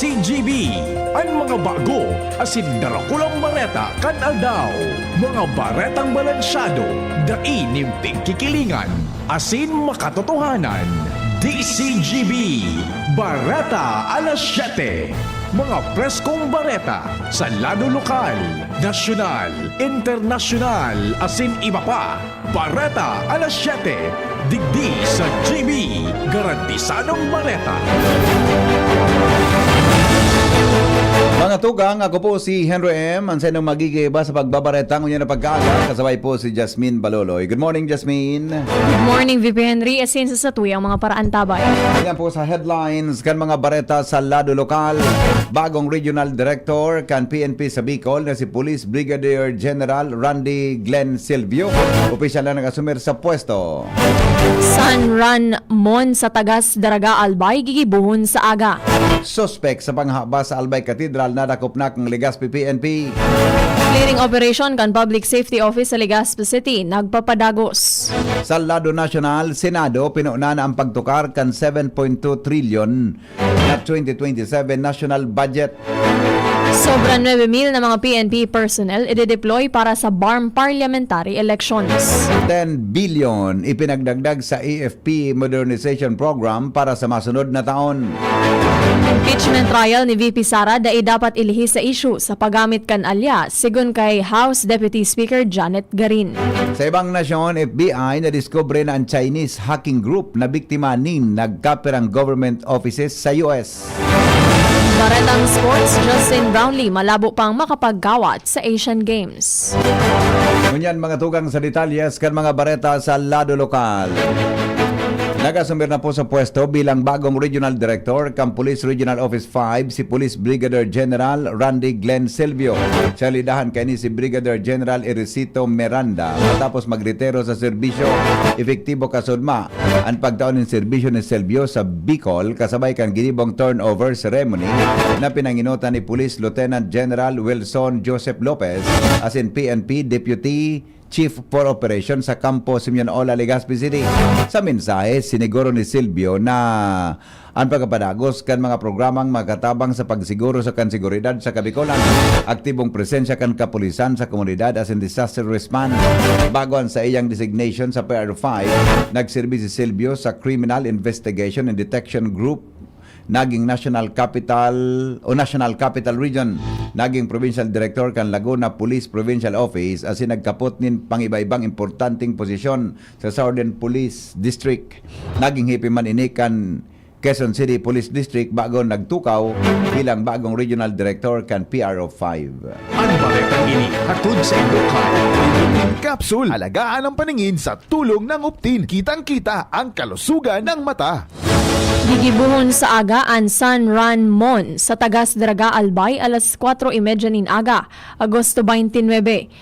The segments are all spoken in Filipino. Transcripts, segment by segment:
DCGB. Ang mga bago, asin darakulang bareta kan aldaw. Mga baretang balansyado, dainimping kikilingan, asin makatotohanan. DCGB, Bareta alas 7. Mga preskong bareta sa lado lokal, nasyonal, internasyonal, asin iba pa. Bareta alas 7. Digdi sa GB, garantisadong bareta. Mga tugang, ako po si Henry M. Ang senong magigiba sa pagbabaretang unya na pagkaaga. Kasabay po si Jasmine Baloloy. Good morning, Jasmine. Good morning, VP Henry. Asin sa satuwi ang mga paraan tabay. Ayan po sa headlines kan mga bareta sa lado lokal. Bagong Regional Director kan PNP sa Bicol na si Police Brigadier General Randy Glenn Silvio. Opisyal na nag-asumir sa pwesto. San Ran Mon sa Tagas Daraga Albay gigibuhon sa aga. Suspect sa panghaba sa Albay Cathedral na dakopnak ng Legazpi PNP. Clearing operation kan Public Safety Office sa Legazpi City nagpapadagos. Sa lado nasyonal, Senado pinuna na ang pagtukar kan 7.2 trillion na 2027 national budget. Sobra 9,000 na mga PNP personnel i-deploy para sa BARM parliamentary elections. 10 billion ipinagdagdag sa AFP modernization program para sa masunod na taon. Impeachment trial ni VP Sara dai dapat ilihis sa issue sa paggamit kan alya sigon kay House Deputy Speaker Janet Garin. Sa ibang nasyon, FBI na-discover na ang Chinese hacking group na biktima nin nagkapirang government offices sa US. Baretang sports, Justin Brownlee malabo pang makapaggawat sa Asian Games. Ngunyan mga tugang sa detalyes kan mga bareta sa lado lokal. Nagasumir na po sa pwesto bilang bagong Regional Director kan Police Regional Office 5 si Police Brigadier General Randy Glenn Silvio. Siya lidahan kay ni si Brigadier General Erisito Miranda matapos magretiro sa serbisyo. Epektibo kasudma ang pagtaon ng serbisyo ni Silvio sa Bicol kasabay kan ginibong turnover ceremony na pinanginutan ni Police Lieutenant General Wilson Joseph Lopez as in PNP Deputy Chief for Operations sa Campo Simeon Ola, Legazpi City. Sa mensahe, siniguro ni Silvio na ang pagkapadagos kan mga programang magkatabang sa pagsiguro sa kansiguridad sa Kabikolan, aktibong presensya kan kapulisan sa komunidad as in disaster response. Bago ang sa iyang designation sa PR5, nagserbi si Silvio sa Criminal Investigation and Detection Group, naging National Capital Region, naging Provincial Director kan Laguna Police Provincial Office as nagkapot nin pangiba-ibang importanteng posisyon sa Southern Police District. Naging hipiman ini kan Quezon City Police District bago nagtukaw bilang bagong Regional Director kan PRO5. Ang baretang ini hatod sa Ilocano. Capsule, alagaan ang paningin sa tulong ng Optin. Kitang-kita ang kalusugan ng mata. Gigibuhon sa aga ang San Ran Mon sa Tagas Daraga Albay alas 4:30 nin aga, Agosto 29.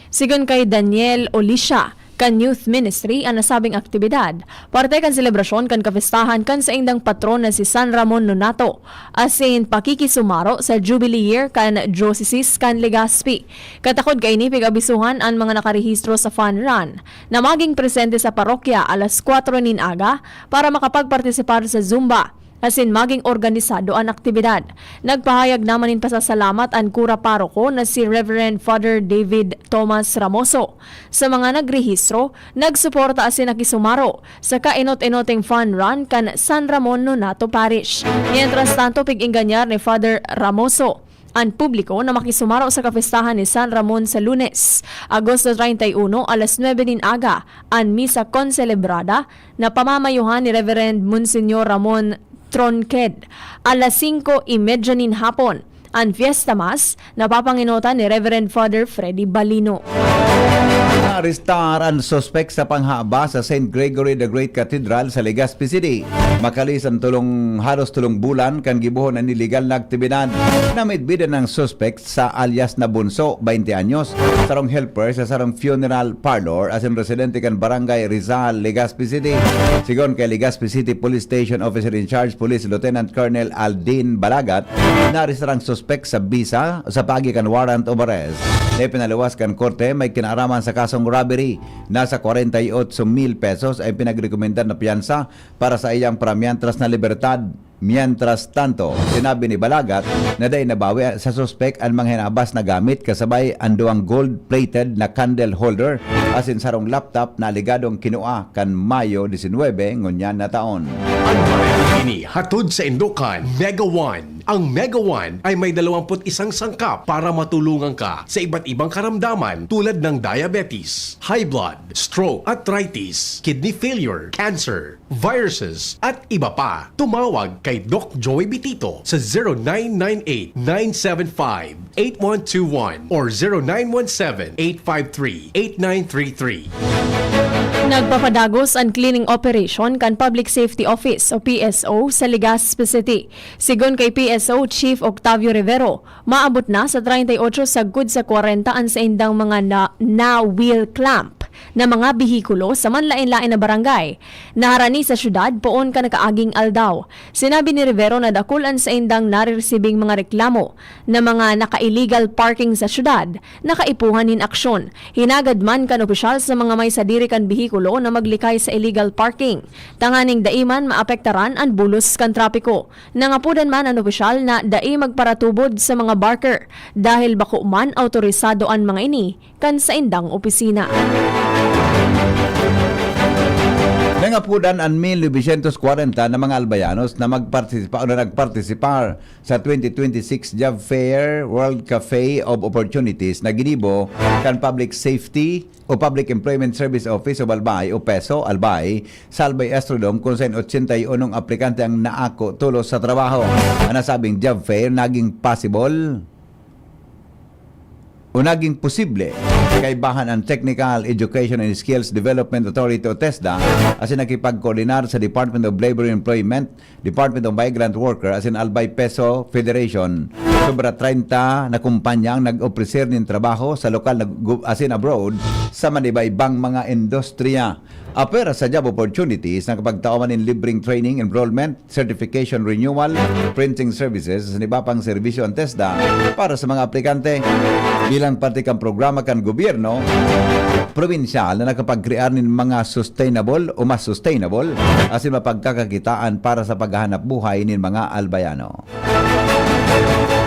Sigon kay Daniel Olisha kan Youth Ministry ang nasabing aktibidad. Parte kan selebrasyon kan kapistahan kan sa indang patron na si San Ramon Nonato. Asin pakikisumaro sa Jubilee Year kan Diocese kan Legazpi. Katakod kay ni pigabisuhan ang mga nakarehistro sa Fun Run na maging presente sa parokya alas 4 nin aga para makapagpartisipar sa Zumba. Asin maging organisado ang aktibidad. Nagpahayag naman in pasasalamat ang kura paroko na si Reverend Father David Thomas Ramoso. Sa mga nagrehistro, nagsuporta asin nakisumaro sa kainot-inoting fun run kan San Ramon Nonato Parish. Mientras tanto, pig-inganyar ni Father Ramoso ang publiko na makisumaro sa kapistahan ni San Ramon sa Lunes, Agosto 31, alas 9 din aga, ang misa konselebrada na pamamayuhan ni Reverend Monsignor Ramon Tronked, alas 5:30 nin hapon. Ang Fiesta Mass na papanginutan ni Reverend Father Freddy Balino. Na-arestar ang suspect sa panghaba sa St. Gregory the Great Cathedral sa Legazpi City. Makalis ang halos tulong bulan kan gibuhon ang illegal na aktibidad. Namidbidan ng suspect sa alias na Bunso, 20 anyos, sarong helper sa sarong funeral parlor as in residente kan Barangay Rizal, Legazpi City. Sigon kay Legazpi City Police Station Officer in Charge Police Lieutenant Colonel Aldin Balagat, na-arestar ang suspect sa bisa sa pagi kan warrant of arrest. Na pinalawas kan korte may kinaaraman sa kasong robbery. Nasa 48,000 pesos ay pinagrekomendar na piyansa para sa iyang paramyantras na libertad. Mientras tanto, sinabi ni Balagat na dahil nabawi sa suspek ang mga hinabas na gamit kasabay ang duwang gold-plated na candle holder asin sarong laptop na aligadong kinua kan Mayo 19 ngunyan na taon. Ang pareho ini hatod sa Indokan, Mega One. Ang Mega One ay may 21 sangkap para matulungan ka sa iba't ibang karamdaman tulad ng diabetes, high blood, stroke, arthritis, kidney failure, cancer, viruses, at iba pa. Tumawag kay Doc Joey Bitito sa 0998-975-8121 or 0917-853-8933. Nagpapadagos ang cleaning operation kan Public Safety Office o PSO sa Legazpi City. Sigon kay PSO Chief Octavio Rivero, maabot na sa 38 sagkod sa 40 ang sa indang mga na-wheel clamp na mga bihikulo sa manlain-lain na barangay. Naharani sa syudad, poon ka nakaaging aldaw. Sinabi ni Rivero na dakulan sa indang nare-receiving mga reklamo na mga naka-illegal parking sa syudad, nakaipuhan in aksyon. Hinagad man kan opisyal sa mga may sadiri kan bihikulo na maglikay sa illegal parking. Tanganing daiman maapektaran ang bulos kan trapiko. Nangapudan man ang opisyal na dai magparatubod sa mga barker dahil bako man autorisado ang mga ini kan sa indang opisina. Nangapudan ang 1940 na mga albayanos na magpartisipa o na nagpartisipar sa 2026 Job Fair World Cafe of Opportunities na ginibo kan Public Safety o Public Employment Service Office o Albay o PESO Albay sa Albay Astrodome kung saan 81 aplikante ang naako tulos sa trabaho. Ang nasabing job fair naging possible o naging posible kay bahan ang Technical Education and Skills Development Authority o TESDA asin nakipag-koordinar sa Department of Labor and Employment, Department of Migrant Worker asin Albay Peso Federation. Sobra 30 na kumpanyang nag-opreser ng trabaho sa lokal asin abroad sa maniba-ibang mga industriya. Apera sa job opportunities na kapag taoman in libreng training, enrollment, certification renewal, printing services sa iba pang serbisyo ang TESDA para sa mga aplikante bilang parte kang programa kan gobyerno probinsyal na nakapag-create ng mga sustainable o mas sustainable asin mapagkakakitaan para sa paghahanap buhay ng mga albayano.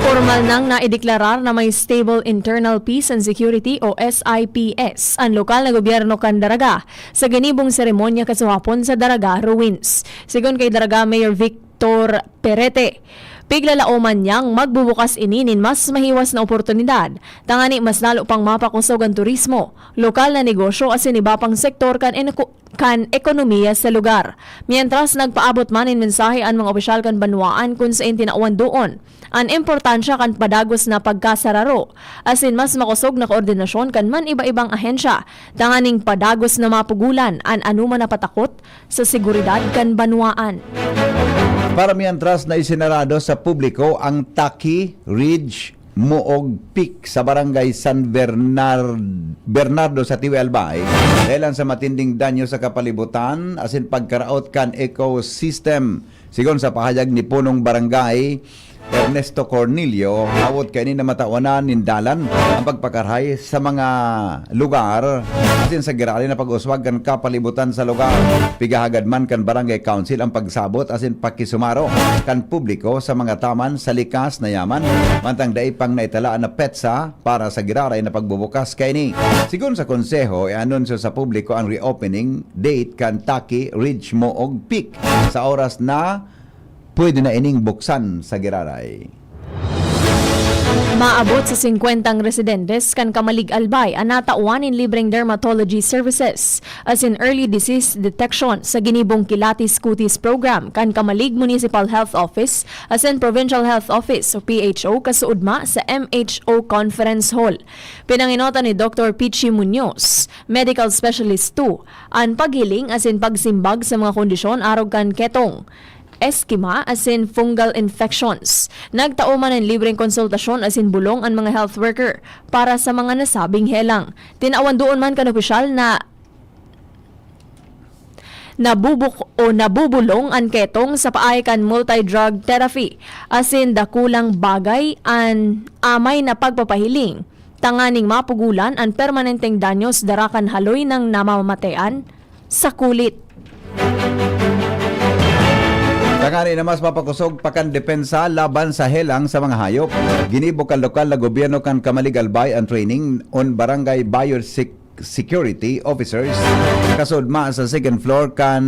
Formal nang naideklarar na may Stable Internal Peace and Security o SIPS ang lokal na gobyerno kan Daraga sa ganibong seremonya kasuhapon sa Daraga Ruins. Sigon kay Daraga Mayor Victor Perete, piglalauman niyang magbubukas ininin mas mahiwas na oportunidad. Tangani mas lalo pang mapakusog ang turismo, lokal na negosyo asin iba pang sektor kan ekonomiya sa lugar. Mientras nagpaabot man in mensahe ang mga opisyal kan banwaan kung sa tinauan doon ang importansya kan padagos na pagkasararo asin mas makusog na koordinasyon kan man iba-ibang ahensya tanganing padagos na mapugulan ang anuman na patakot sa seguridad kan banwaan. Para mientras na isinarado sa publiko ang Taki Ridge Moog Peak sa barangay San Bernardo sa Tiwi Albay dahil sa matinding danyo sa kapalibutan asin pagkaraot kan ecosystem. Sigon sa pahayag ni punong barangay Ernesto Cornelio, awot kainin na matawanan nindalan ang pagpakarhay sa mga lugar asin sa girali na pag-uswag kan kapalibutan sa lugar. Pigahagad man kan barangay council ang pagsabot asin pakisumaro kan publiko sa mga taman sa likas na yaman mantang daipang naitalaan na petsa para sa giraray na pagbubukas kaini. Sigun sa konseho, i-anunsyo sa publiko ang reopening date kan Taki Ridge Moog Peak sa oras na pwede na ining buksan sa giraray. Maabot sa 50 residentes kan Kamalig Albay ang natauan in libreng dermatology services as in early disease detection sa ginibong Kilatis Kutis program kan Kamalig Municipal Health Office as in Provincial Health Office o PHO kasuudma sa MHO Conference Hall. Pinanginota ni Dr. Pichi Munoz, Medical Specialist 2, ang paghiling as in pagsimbag sa mga kondisyon arog kan ketong eskima as in fungal infections. Nagtauman ng libreng konsultasyon as in bulong ang mga health worker para sa mga nasabing helang. Tinawan doon man kan opisyal na nabubulong ang ketong sa paay kan multi-drug therapy as in dakulang bagay an amay na pagpapahiling. Tanganing mapugulan ang permanenteng danyos darakan haloy ng namamatayan sa kulit. Tangani na mas mapakusog pakan depensa laban sa helang sa mga hayop. Ginibok ang lokal na gobyerno kan Kamalig Albay ang training on barangay biosecurity officers kasudma sa second floor kan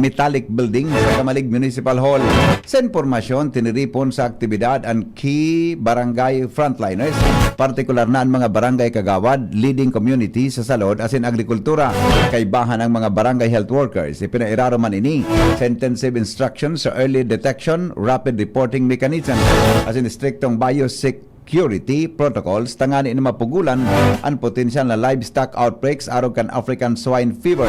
metallic building sa Kamalig Municipal Hall. Sa informasyon tiniripon sa aktibidad ang key barangay frontliners, partikular na ang mga barangay kagawad, leading community sa salod asin agrikultura, kaibahan ang mga barangay health workers. Ipinairaro man ini sa intensive instructions sa early detection, rapid reporting mechanism asin striktong biosecurity protocols tangani na mapugulan ang potensyal na livestock outbreaks aron kan African swine fever.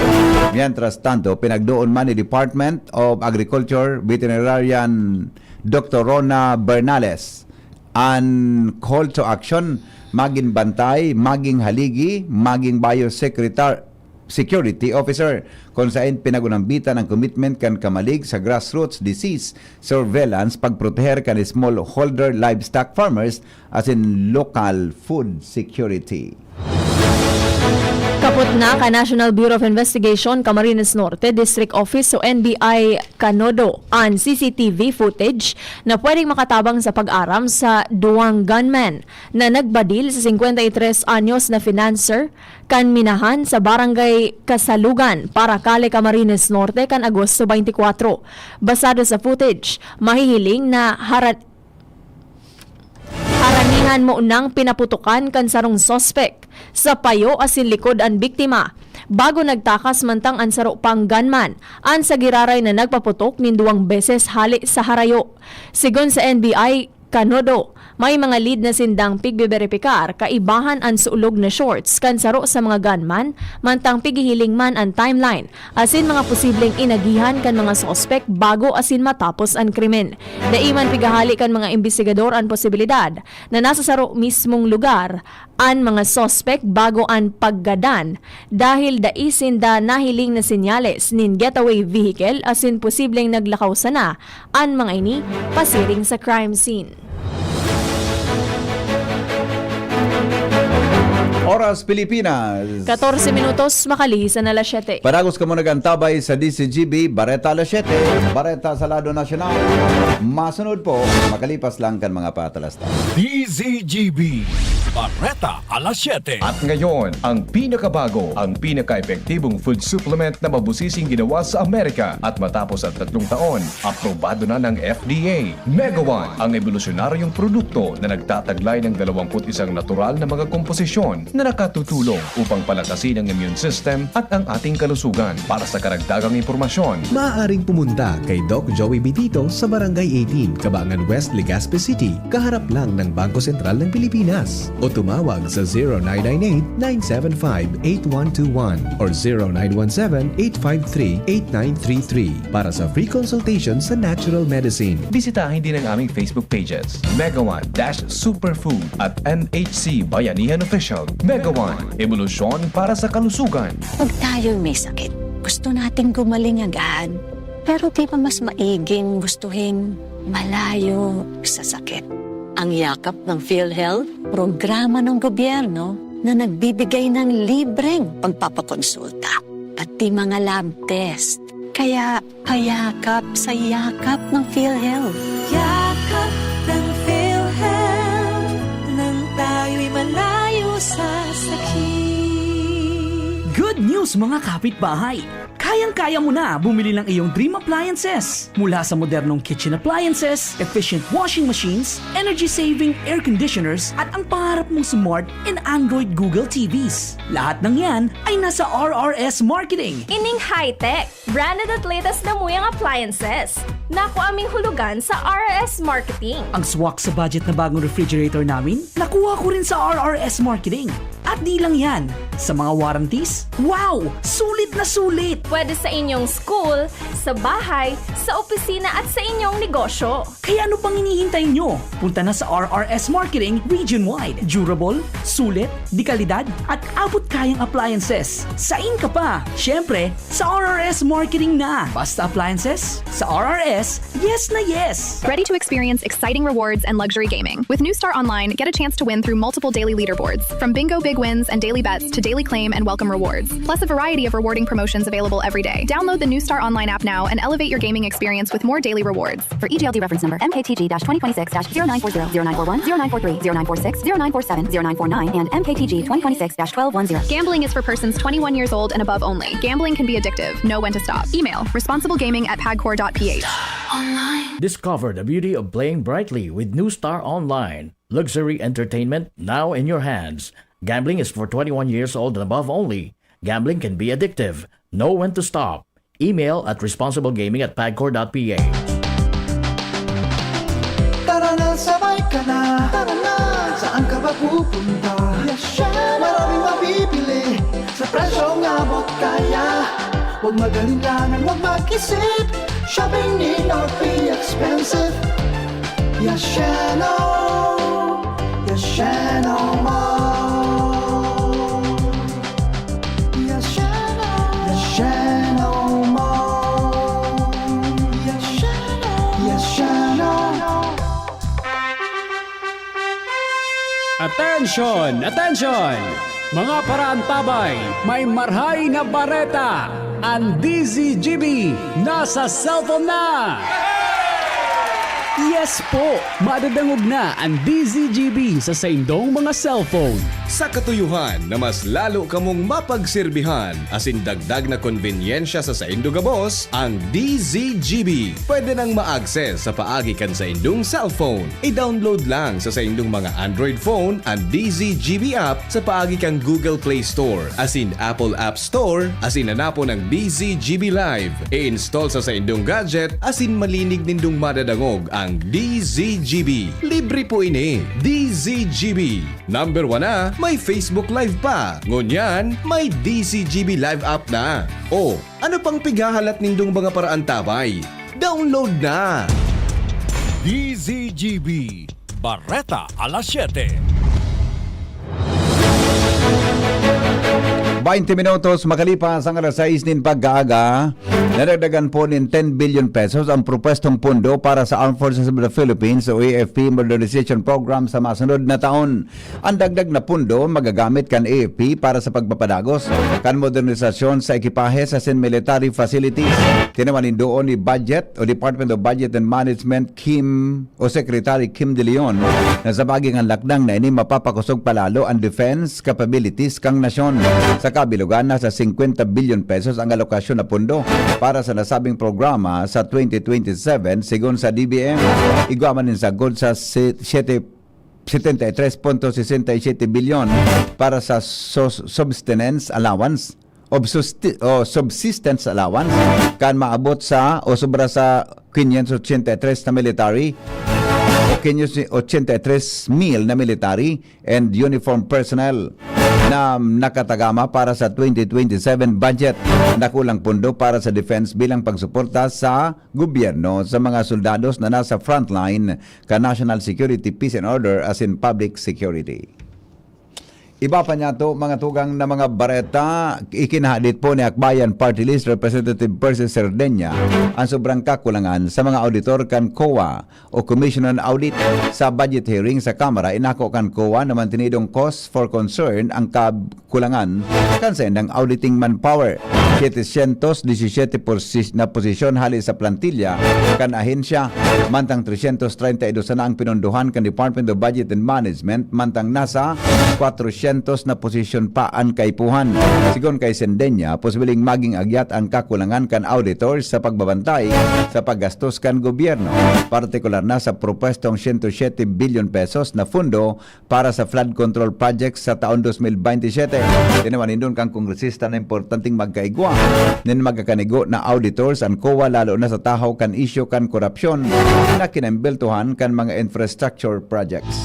Mientras tanto, pinagdoon man ni Department of Agriculture Veterinarian Dr. Rona Bernales ang call to action maging bantay, maging haligi, maging biosecurity officer kung saan pinagunambitan ang commitment kan Kamalig sa grassroots disease surveillance pagproteher kan smallholder livestock farmers as in local food security. Kaput na ka National Bureau of Investigation, Camarines Norte District Office o NBI Canodo ang CCTV footage na pwedeng makatabang sa pag-aram sa duwang gunman na nagbadil sa 53 anyos na financer kan minahan sa barangay Kasalugan, Paracale, Camarines Norte kan Agosto 24. Basado sa footage, mahihiling na haranihan mo unang pinaputukan kan sarong sospek sa payo asin likod ang biktima. Bago nagtakas mantang ang saro pang gunman, ang sagiraray na nagpaputok ninduwang beses hali sa harayo. Sigon sa NBI Canodo, may mga lead na sindang pigbiberipikar kaibahan ang suulog na shorts kan saro sa mga gunman mantang pigihiling man ang timeline asin mga posibleng inagihan kan mga sospek bago asin matapos ang krimen. Daiman pigahali kan mga investigador ang posibilidad na nasa saro mismong lugar ang mga sospek bago ang paggadan dahil daisin da nahiling na senyales nin getaway vehicle asin posibleng naglakaw sana ang mga ini pasiring sa crime scene. Oras Pilipinas. 14 minutos makalisan na 7. Paragos ka mo nagantabay sa DCGB, Bareta alas 7, Bareta sa Lado Nacional. Masunod po, makalipas lang kan mga patalastas. DZGB Bareta alas 7. At ngayon, ang pinakabago, ang pinaka-epektibong food supplement na mabusising ginawa sa Amerika at matapos ang 3 taon, aprobado na ng FDA. Mega One, ang evolusyonaryong produkto na nagtataglay ng 21 natural na mga komposisyon na nakatutulong upang palakasin ang immune system at ang ating kalusugan. Para sa karagdagang impormasyon, maaaring pumunta kay Doc Joey Bitito sa Barangay 18, Cabangan West, Legazpi City, kaharap lang ng Bangko Sentral ng Pilipinas. O tumawag sa 0998-975-8121 or 0917-853-8933 para sa free consultation sa natural medicine. bisitahin din ang aming Facebook pages, Mega One Superfood at NHC Bayanihan Official. Mega One, evolusyon para sa kalusugan. Pag tayo may sakit, gusto nating gumaling agad. Pero di ba mas maiging gustuhin malayo sa sakit? Ang yakap ng PhilHealth, programa ng gobyerno na nagbibigay ng libreng pagpapakonsulta, pati mga lab test. Kaya payakap sa yakap ng PhilHealth. Yakap ng PhilHealth, nang tayo'y malayo sa sakit. Good news mga kapitbahay! Kayang-kaya mo na bumili ng iyong dream appliances. Mula sa modernong kitchen appliances, efficient washing machines, energy-saving air conditioners, at ang pangarap mong smart and Android Google TVs. Lahat ng yan ay nasa RRS Marketing. Ining high-tech, branded at latest na muyang appliances. Naku aming hulugan sa RRS Marketing. Ang swak sa budget na bagong refrigerator namin, nakuha ko rin sa RRS Marketing. At di lang yan, sa mga warranties, wow! Sulit na sulit! Pwede sa inyong school, sa bahay, sa opisina at sa inyong negosyo. Kaya ano pang hinihintay nyo? Punta na sa RRS Marketing region-wide. Durable, sulit, di kalidad, at abot kayang appliances. Sain ka pa! Siyempre, sa RRS Marketing na! Basta appliances, sa RRS, yes na yes! Ready to experience exciting rewards and luxury gaming. With New Star Online, get a chance to win through multiple daily leaderboards. From Bingo Big wins and daily bets to daily claim and welcome rewards, plus a variety of rewarding promotions available every day. Download the New Star Online app now and elevate your gaming experience with more daily rewards. For EGLD reference number MKTG-2026-0940, 0941, 0943, 0946, 0947, 0949, and MKTG 2026-1210. Gambling is for persons 21 years old and above only. Gambling can be addictive. Know when to stop. Email responsiblegaming@pagcor.ph. Discover the beauty of playing brightly with New Star Online. Luxury entertainment now in your hands. Gambling is for 21 years old and above only. Gambling can be addictive. Know when to stop. Email at responsiblegaming@pagcor.ph. Tara na, sabay ka na. Tara na, saan ka ba pupunta? Maraming mabibili sa presyong abot kaya. Huwag magalinlangan, huwag mag-isip. Shopping need not be expensive. Yashano Mall. Yashano Mall. Yashano. Attention! Attention! Mga parantabay, may marhay na bareta! Ang DZGB nasa cellphone na! Yes po! Madadangog na ang DZGB sa saindong mga cellphone. Sa katuyuhan na mas lalo kamong mapagserbihan asin dagdag na konbenyensya sa saindong gabos, ang DZGB pwede nang ma-access sa paagi kan sa indong cellphone. I-download lang sa saindong mga Android phone ang DZGB app sa paagi kang Google Play Store asin Apple App Store asin hanapon ang DZGB Live. I-install sa saindong gadget asin malinig nindong madadangog ang DZGB. Libre po ini. DZGB. Number 1 na, may Facebook Live pa. Ngunyan, may DZGB Live app na. O, ano pang pigahalat nindong mga paraan tabay? Download na! DZGB Barreta alas 7. 20 minutos makalipas ang alas 6 nin pagkaaga, nadagdagan po ng 10 billion pesos ang propwestong pondo para sa Armed Forces of the Philippines o AFP Modernization Program sa masunod na taon. Ang dagdag na pondo magagamit kan AFP para sa pagpapadagos kan modernisasyon sa ekipahe sa military facilities. Tinawanin doon ni Budget o Department of Budget and Management Secretary Kim De Leon na sa baging ang lakdang na ini mapapakusog palalo ang defense capabilities kang nasyon. Sa kabilugan na sa 50 billion pesos ang alokasyon na pondo para sa nasabing programa sa 2027 sigon sa DBM. Iguaman din sa gold sa 73.67 billion para sa subsistence allowance subsistence allowance kan maabot sa o sobra sa 583 na military o 583,000 na military and uniform personnel na nakatagama para sa 2027 budget. Nakulang pondo para sa defense bilang pagsuporta sa gobyerno sa mga soldados na nasa frontline ka national security, peace and order as in public security. Iba pa niya to mga tugang na mga bareta, ikinahadit po ni Akbayan Party List Representative Percy Serdenya ang sobrang kakulangan sa mga auditor kan COA o Commission on Audit sa budget hearing sa Kamara. Inako kan COA na mantinidong cause for concern ang kakulangan kan sa endang auditing manpower. 717 na posisyon hali sa plantilla kan ahensya, mantang 332 na ang pinunduhan kan Department of Budget and Management, mantang nasa 400 na posisyon pa ang kaipuhan. Sigon kay Sendenya, posibleng maging agyat ang kakulangan kan auditors sa pagbabantay sa paggastos kan gobyerno, partikular na sa propwestong 107 billion pesos na fundo para sa flood control projects sa taon 2027. Tinawanin doon kang kongresista na importanteng magkaigwa nin magkakanigo na auditors ang COA lalo na sa tahaw kan issue kan korupsyon na kinembeltuhan kan mga infrastructure projects.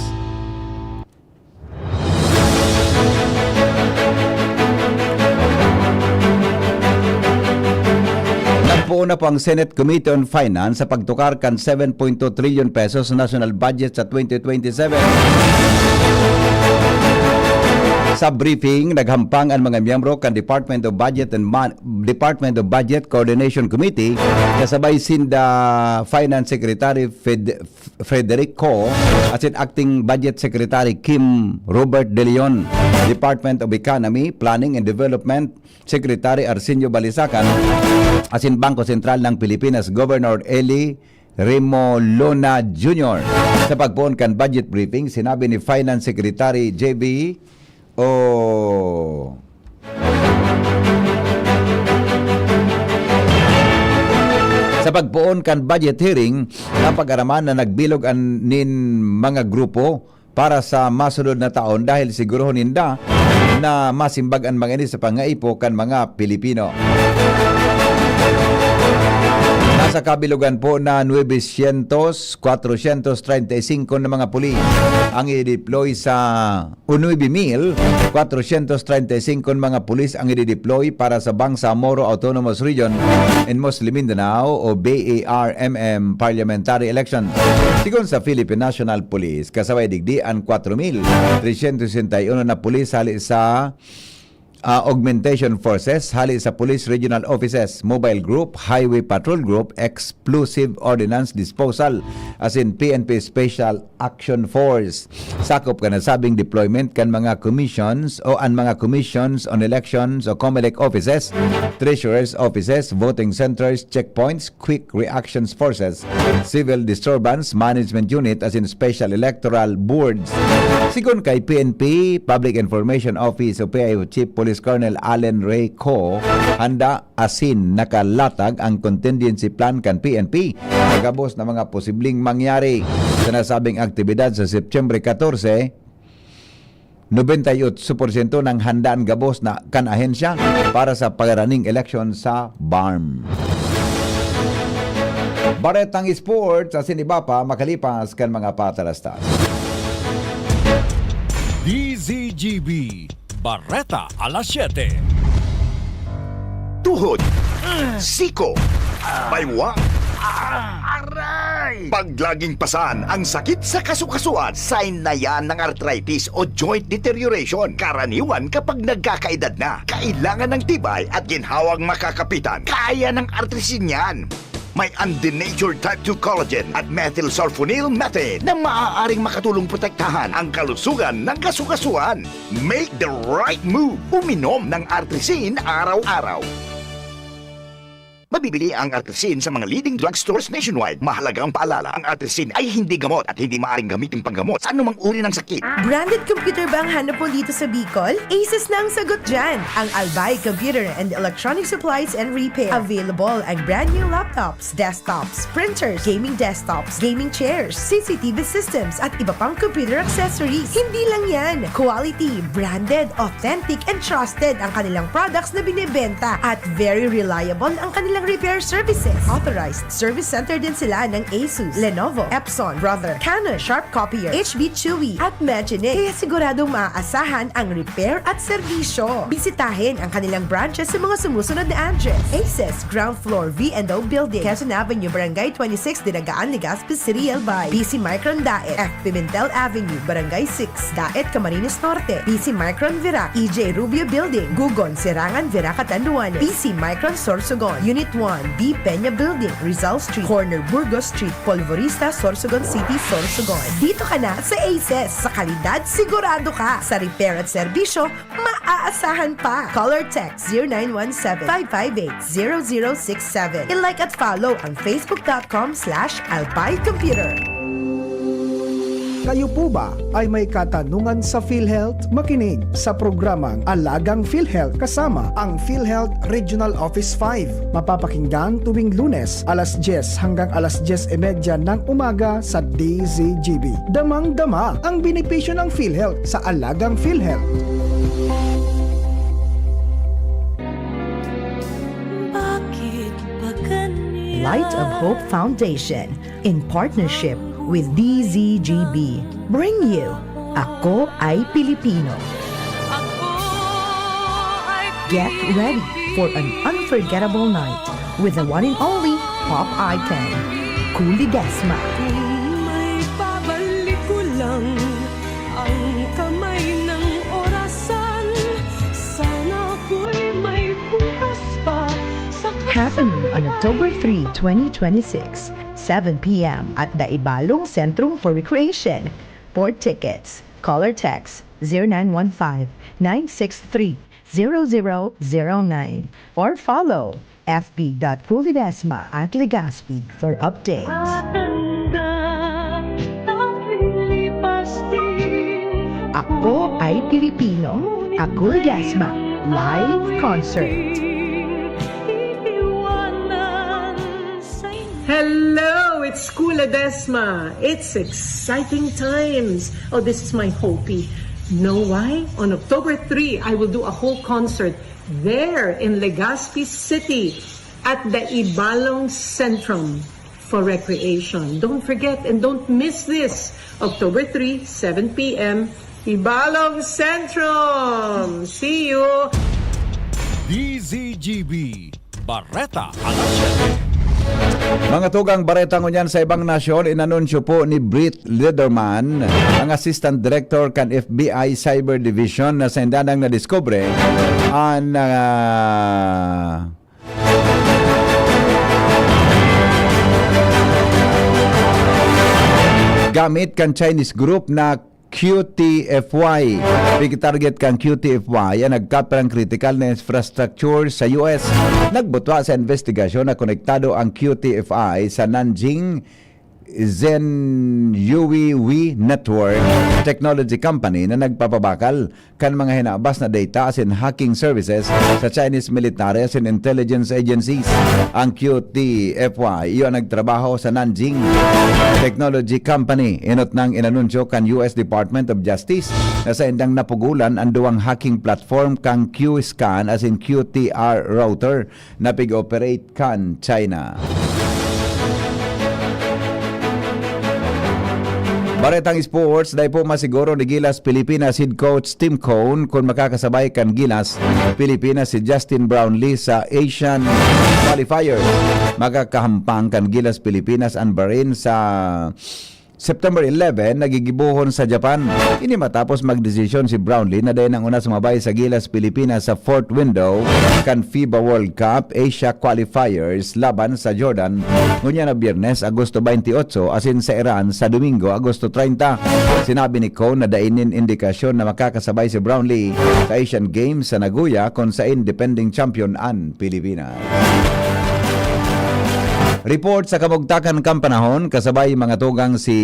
Nagpuuna po ang Senate Committee on Finance sa pagtukar kan 7.2 trillion pesos national budget sa 2027. Sa briefing, naghampang ang mga miyembro kan Department of Budget Coordination Committee kasabay sinda Finance Secretary Federico at sin Acting Budget Secretary Kim Robert De Leon, Department of Economy, Planning and Development Secretary Arsenio Balisacan, at sin Bangko Sentral ng Pilipinas Governor Eli Remolona Jr. Sa pagpuon kan budget briefing, sinabi ni Finance Secretary JB sa pagpuon kan budget hearing, napag-araman na nagbilog nin mga grupo para sa masunod na taon dahil sigurohon ninda na masimbag ang mga ini sa pangaipo kan mga Pilipino. Nasa kabilugan po na 900, 435 na mga pulis ang i-deploy sa 9,435 mga pulis ang i-deploy para sa Bangsamoro Autonomous Region in Muslim Mindanao o BARMM parliamentary election. Sigon sa Philippine National Police, kasabay digdi ang 4,361 na pulis hali sa augmentation forces, hali sa Police Regional Offices, Mobile Group, Highway Patrol Group, Explosive Ordnance Disposal, as in PNP Special Action Force. Sakop ka na sabing deployment kan mga commissions o ang mga commissions on elections o COMELEC offices, treasurers offices, voting centers, checkpoints, quick reactions forces, civil disturbance management unit as in special electoral boards. Sigon kay PNP Public Information Office o PIO Chief Police Colonel Allen Ray Co, handa asin nakalatag ang contingency plan kan PNP nagabos na mga posibleng mangyari sa nasabing aktibidad sa September 14. 98% ng handaan gabos na kan ahensya para sa pagaraning election sa BARM. Baretang Sports asin iba pa makalipas kan mga patalastas. DZGB Barreta alas 7. Tuhod, siko, baywa, aray! Paglaging pasan ang sakit sa kasukasuan, sign na yan ng arthritis o joint deterioration. Karaniwan kapag nagkakaedad na, kailangan ng tibay at ginhawang makakapitan. Kaya ng artrisin yan. May undenatured type 2 collagen at methylsulfonyl methane na maaaring makatulong protektahan ang kalusugan ng kasukasuan. Make the right move. Uminom ng Artrisin araw-araw. Mabibili ang Artrisin sa mga leading drugstores nationwide. Mahalagang paalala, ang Artrisin ay hindi gamot at hindi maaaring gamitin panggamot sa anumang uri ng sakit. Branded computer ba ang hanap mo dito sa Bicol? Asus na ang sagot dyan. Ang Albay Computer and Electronic Supplies and Repair. Available ang brand new laptops, desktops, printers, gaming desktops, gaming chairs, CCTV systems, at iba pang computer accessories. Hindi lang yan. Quality, branded, authentic, and trusted ang kanilang products na binibenta at very reliable ang kanilang repair services. Authorized service center din sila ng Asus, Lenovo, Epson, Brother, Canon, Sharp Copier, HB Chewy, at Magic. Kaya siguradong maaasahan ang repair at serbisyo. Bisitahin ang kanilang branches sa mga sumusunod na address. Aces, ground floor, V&O Building, Quezon Avenue, Barangay 26, Dinagaan, Legazpi City, Albay. PC Micron Daet, F. Pimentel Avenue, Barangay 6, Daet, Camarines Norte. PC Micron Virac, EJ Rubio Building, Gugon, Sirangan, Virac, Catanduanes. PC Micron Sorsogon, Unit 1, B. Peña Building, Rizal Street, Corner Burgos Street, Polvorista, Sorsogon City, Sorsogon. Dito ka na sa Aces. Sa kalidad, sigurado ka. Sa repair at serbisyo, maaasahan pa. Call or text 0917-558-0067. I-like at follow ang facebook.com/alpaycomputer. Kayo po ba ay may katanungan sa PhilHealth? Makinig sa programang Alagang PhilHealth kasama ang PhilHealth Regional Office 5. Mapapakinggan tuwing Lunes alas 10 hanggang alas 10:30 ng umaga sa DZGB. Damang-dama ang benepisyo ng PhilHealth sa Alagang PhilHealth. Light of Hope Foundation in partnership with DZGB bring you Ako Ay Pilipino. Get ready for an unforgettable night with the one and only pop icon, Kuli Desma. May babalik ko lang ang kamay ng orasan. October 3, 2026, 7 p.m. at the Ibalong Centrum for Recreation. For tickets, call or text 0915-963-0009 or follow fb.pulidesma at Legazpi for updates. Ako ay Pilipino. Ako Ledesma. Live concert. Hello, it's Kula Desma. It's exciting times. Oh, this is my Hopi. Know why? On October 3, I will do a whole concert there in Legazpi City at the Ibalong Centrum for Recreation. Don't forget and don't miss this. October 3, 7 p.m. Ibalong Centrum. See you. DZGB Barreta alas 7. Mga tugang bareta ngunyan sa ibang nasyon, inanunsyo po ni Britt Lederman, ang Assistant Director kan FBI Cyber Division na sa hindanang nadiskubre ang gamit kan Chinese group na QTFY. Target kang QTFY ang nagkaperang critical na infrastructure sa US. Nagbutwa sa investigasyon na konektado ang QTFI sa Nanjing Zhenyuwi Network Technology Company na nagpapabakal kan mga hinabas na data as in hacking services sa Chinese military as in intelligence agencies. Ang QTFY iyon nagtrabaho sa Nanjing Technology Company. Inot nang inanunsyo kan US Department of Justice na sa indang napugulan ang duwang hacking platform kang QScan as in QTR router na pig-operate kan China. Baretang sports, dahil po masiguro ni Gilas Pilipinas head coach Tim Cone kung makakasabay kan Gilas Pilipinas si Justin Brownlee sa Asian Qualifiers. Makakahampang kan Gilas Pilipinas ang Bahrain sa September 11, nagigibuhon sa Japan. Ini matapos magdesisyon si Brownlee na dahil ang una sumabay sa Gilas Pilipinas sa fourth window kan FIBA World Cup Asia Qualifiers laban sa Jordan ngunya na Biyernes, Agosto 28, asin sa Iran sa Domingo, Agosto 30. Sinabi ni Cone na dainin indikasyon na makakasabay si Brownlee sa Asian Games sa Nagoya kung sa independing champion ang Pilipinas. Report sa kamugtakan kang panahon, kasabay mga tugang si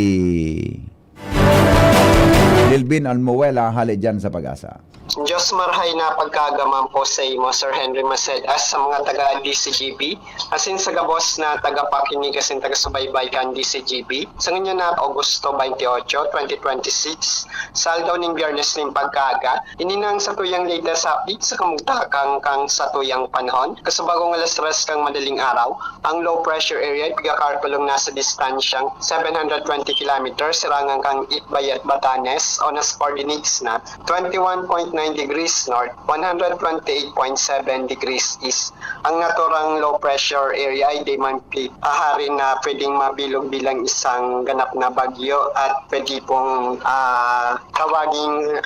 Lilbin Almuela, hali dyan sa Pag-asa. Diyos marhay na pagkagaman po sa imo, Sir Henry Maced, as sa mga taga-DCGB, asin sa gabos na taga-pakinig asin taga-subaybay kan DCGB. Sa ngayon na Agosto 28, 2026, saldaw ning Biyernes ning pagkaga, ininang sa tuyang latest update sa kamugtakang kang sa tuyang panahon. Kasubagong alas 3 kang madaling araw, ang low pressure area pigakarkulong nasa distansyang 720 km sirangan kang Itbayat, Batanes, on as coordinates na 21.9 degrees north, 128.7 degrees east. Ang naturang low pressure area ay di man ahari na pwedeng mabilog bilang isang ganap na bagyo at pwede pong tawaging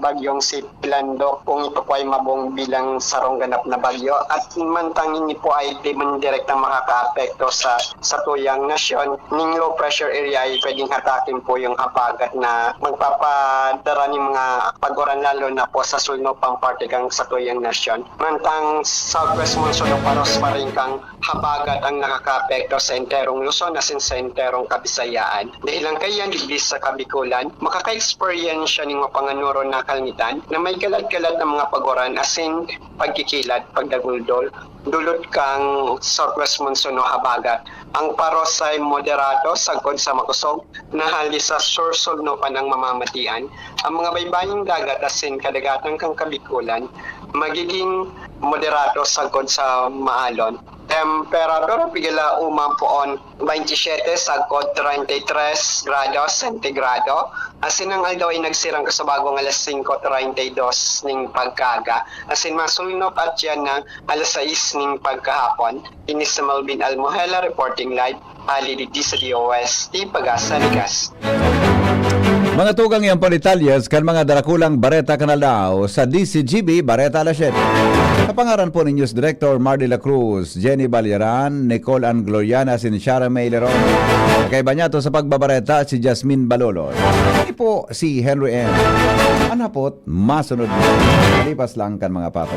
bagyong si Pilandok kung ito po ay mabong bilang sarong ganap na bagyo at mantangin po ay di man direktang makaka-apekto sa tuyang nasyon. Ning low pressure area ay pwedeng hatakin po yung habagat na magpapadara ng mga paguran lalo na po sa sulno pang parte kang sa tuyang nasyon. Mantang southwest monsoon o paros pa rin kang habagat ang nakaka-apekto sa enterong Luzon asin sa enterong Kabisayaan. Dahil lang kayan liglis sa Kabikulan, makaka-experience ng mga panganuro na kalmitan na may kalat-kalat ng mga paguran asin pagkikilat, pagdaguldol, dulot kang southwest monsoon o habagat. Ang paros ay moderado, sagkod sa makusog, nahali sa sursulno pa ng mamamatian. Ang mga baybaying dagat asin kadagatan kang Kabikulan, magiging moderado, sagkod sa maalon. Temperatura pigila umampoon 27 sagkod 33 grados sentigrado. Asin ang aldaw ay nagsirang kasabagong alas 5:32 ning pagkaga. Asin masulnop at yan ng alas 6 ning pagkahapon. Inis sa Malvin Almohela reporting live. Ali di sa DOST Pag-asa Ligas. Mga tugang yang Politalyas kan mga darakulang Bareta Kanalao sa DCGB Bareta alas 7. Sa pangaran po ni News Director Mardy La Cruz, Jenny Balyaran, Nicole Ann Gloriana, Sinshara May Leron. Kakaiba niya to sa pagbabareta si Jasmine Balolo. Hindi po si Henry M. Anapot, masunod na. Kalipas lang kan mga papa.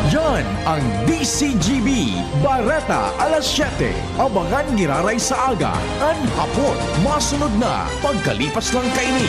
Yan ang DCGB Bareta alas 7. Abangan giraray sa aga. An hapon, masunod na. Pagkalipas lang kaini.